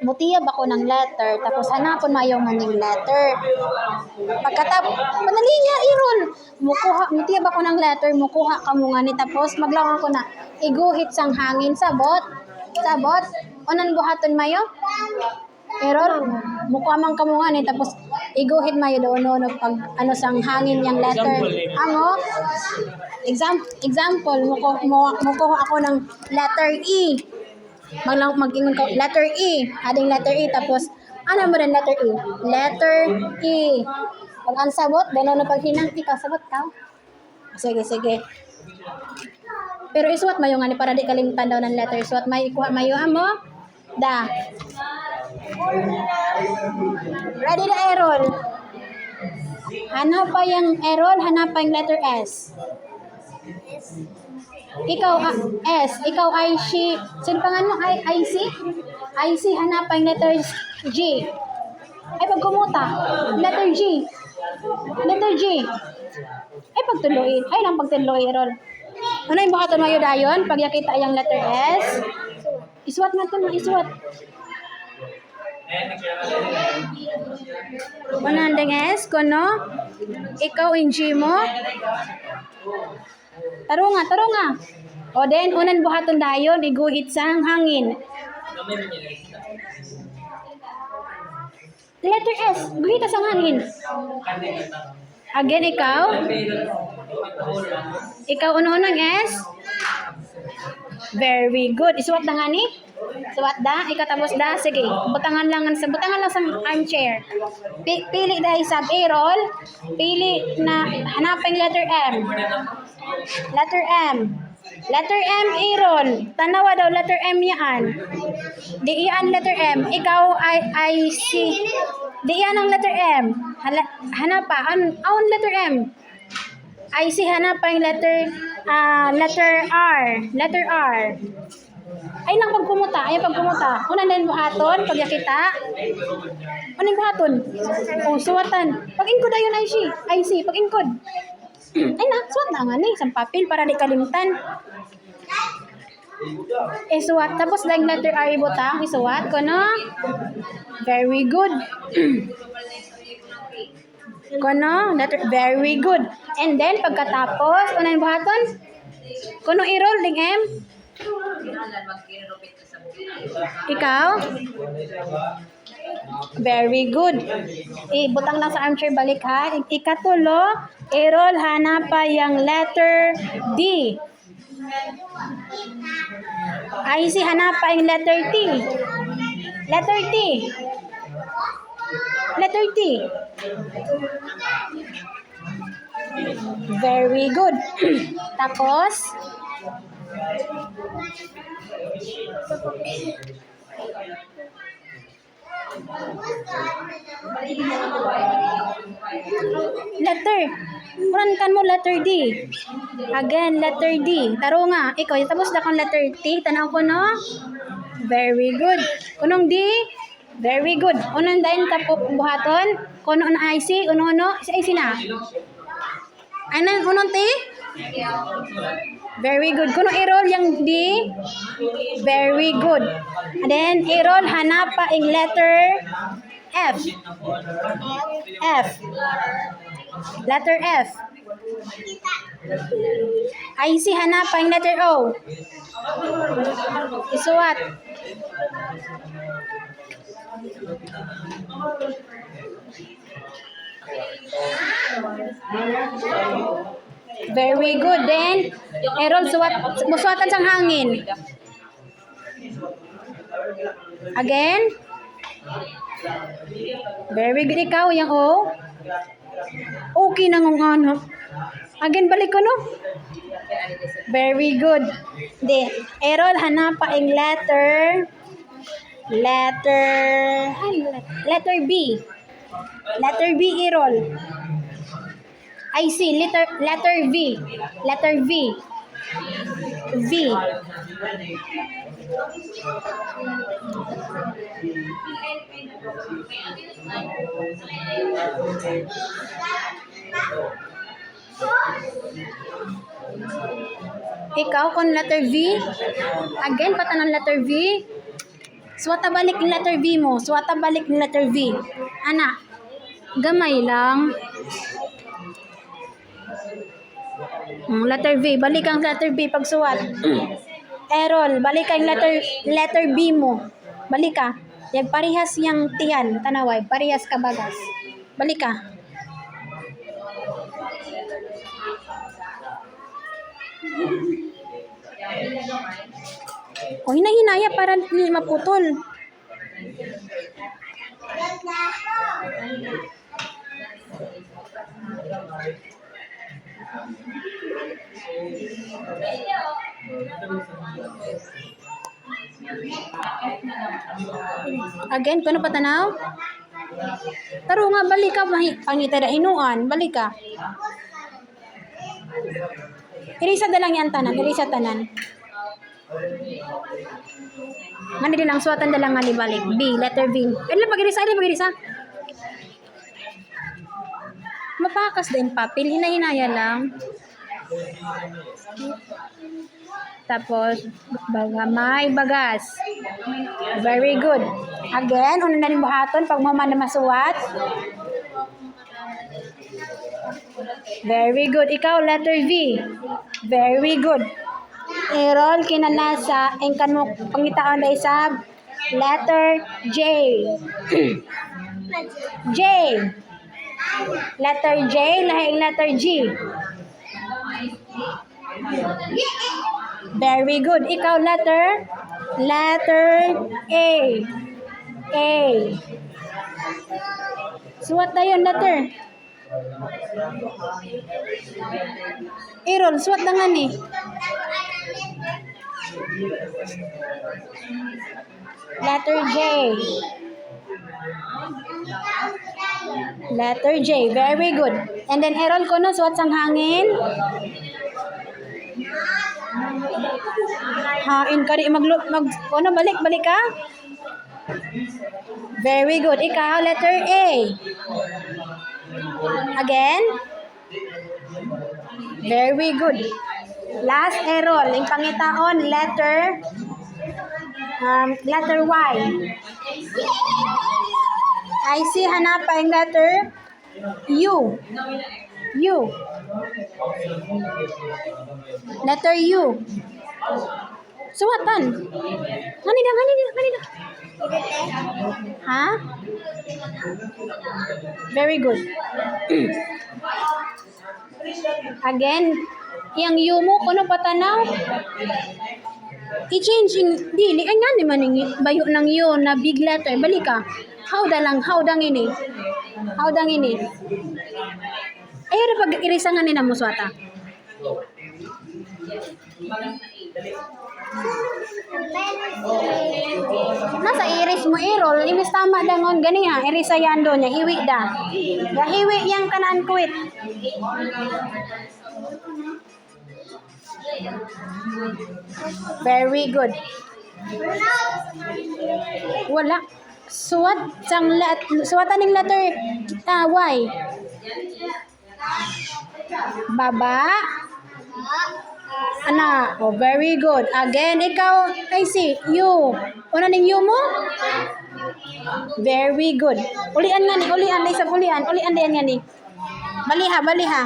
mutiyab ako ng letter, tapos hanapon mayo nga ning letter. Pagkatapos, madali niya, Irol. Mutiyab ako ng letter, mukuha ka mo nga ni, tapos maglawan ko na, iguhit sang hangin, sabot. Unan buhaton mayo? Irol, mukha man ka mo nga ni, tapos iguhit mayo doon pag ano sang hangin yang letter. Amo, example, mukuha ako ng letter E. Mag-ingon ko, letter E. Ading letter E, tapos, ano mo rin letter E? Letter E. Pag ang sabot, gano'n na paghinang, ikaw, sabot ka? Sige. Pero isuwat mayo nga ni, para di kalimutan daw ng letter. Isuwat mayo, ikuha mayo, amo? Da. Ready na, Errol? Hanap pa yung Errol, hanap pa yung letter S. Ikaw, S. Ikaw, IC. Sino pangan mo? IC? IC, hanap pa yung letter G. Ay, pag kumuta. Letter G. Ay, pagtuloy. Ay, lang pagtuloy, Errol. Ano yung buhaton mo yun dayon? Pag yakita yung letter S. Isuwat nga ito, isuwat. Manandang S, kono? Ikaw, yung G mo? Tarunga. O then, unan buhaton dayon, iguhit sang hangin. Letter S, guhita sang hangin. Again, ikaw? Ikaw, unang S? Very good. Isuwat na nga ni? Suwat da? Ikaw tapos da? Sige. Butangan lang sa armchair. Pili dahil sa Errol. Pili na hanapin letter M. Letter M, Errol. Tanawa daw letter M yan. Di iyan letter M. Ikaw I C. Di iyan ang letter M. Hanapa. Aon letter M. I C, hanapa yung letter R. Letter R. Ay lang pagkumuta. Una din buhaton, pag yakita. Ano yung buhaton? O, suwatan. Pag-ingkod ayun, IC. Pag-ingkod. Ay na, suwat na nga ni. Isang papel para di kalimutan. Suwat. Tapos dahil letter R ibutang, isuwat ko, no? Very good. Kono, very good. And then, pagkatapos, una yung buhaton? Kono, i-roll ding M? Ikaw? Very good. Butang lang sa armchair, balik ha. Ikatulo, i-roll, hanap pa yung letter D. IC, hanap pa yung letter T. Letter T. Very good. Tapos, letter. Kurankan mo letter D. Again, letter D. Tarunga. Ikaw, tapos na kang letter T. Tanaw ko, no? Very good. Kunong D? Very good. Unang dahin tapos buhaton. Kuno na IC. Uno. Isa IC na. Anong unong T? Very good. Kuno i-roll yung D? Very good. And then, i-roll, hanap pa yung letter F. Letter F. IC, hanap pa yung letter O. Isuwat. Very good. Then, Errol, muswatan sang hangin. Again. Very good. Ikaw, yung O. Okay na ng ano. Again, balik ko, no? Very good. Then, Errol, hanap pa yung letter B. Letter B, Errol. I see. Letter V. Ikaw kung letter V. Again, patanong letter V. Suwata balik yung letter V mo. Suwata balik yung letter V. Ana, gamay lang. Letter V. Balik ang letter B pag suwat. Errol, balik ang letter B mo. Balik ka. Yag parehas yang tiyan. Tanaway, parehas ka bagas. Balik ka. O, hinahinaya para hindi maputol. Again, kuno patanaw? Taro nga, balik ka. Pangita da inuan. Balik ka. Irisa da lang yan tanan. Irisa tanan. Mani din ang suwatan da lang nga balik. B, letter B. Ilan pag-irisa? Ilan pag-irisa? Mapakas din papel. Hinahinaya lang. Tapos, may bagas. Very good. Again, una na rin buhaton pag mama na masuwat. Very good. Ikaw, letter V. Very good. Errol, kinanasa, ang kanmo pangitaon na isa, letter J. J. Letter J, lahing letter G. Very good. Ikaw, letter A. A. Suwat na yun, letter. Errol, suwat na nga ni. Letter J. Letter J. Very good. And then, Errol, kuno, suwat sang hangin. Hain ka rin. Kuno, balik ka. Very good. Ikaw, letter A. Again. Very good. Last, Errol. Yung pangitaon, letter Y. I see, hanap pa yung letter U. U. Letter U. Suwatan. Ganida. Ha? Very good. Again, yung U mo, kuno patanaw? I-change yung dili. Ay nga naman yung bayo ng U na big letter. Balik ka. Howdang ini. Ayaw na pag-irisangan ni na mo swata. Nasa iris mo, Errol. Imis tama dangon gani ha. Irisayan do niya. Hiwi da. Hiwi yang kanaan kuwit. Very good. Wala. Suwatan ng letter Y. Baba. Ana. Oh, very good. Again, ikaw, I see. U. Una ning U mo? Very good. Ulian nga ni. Ulian din nga ni. Baliha.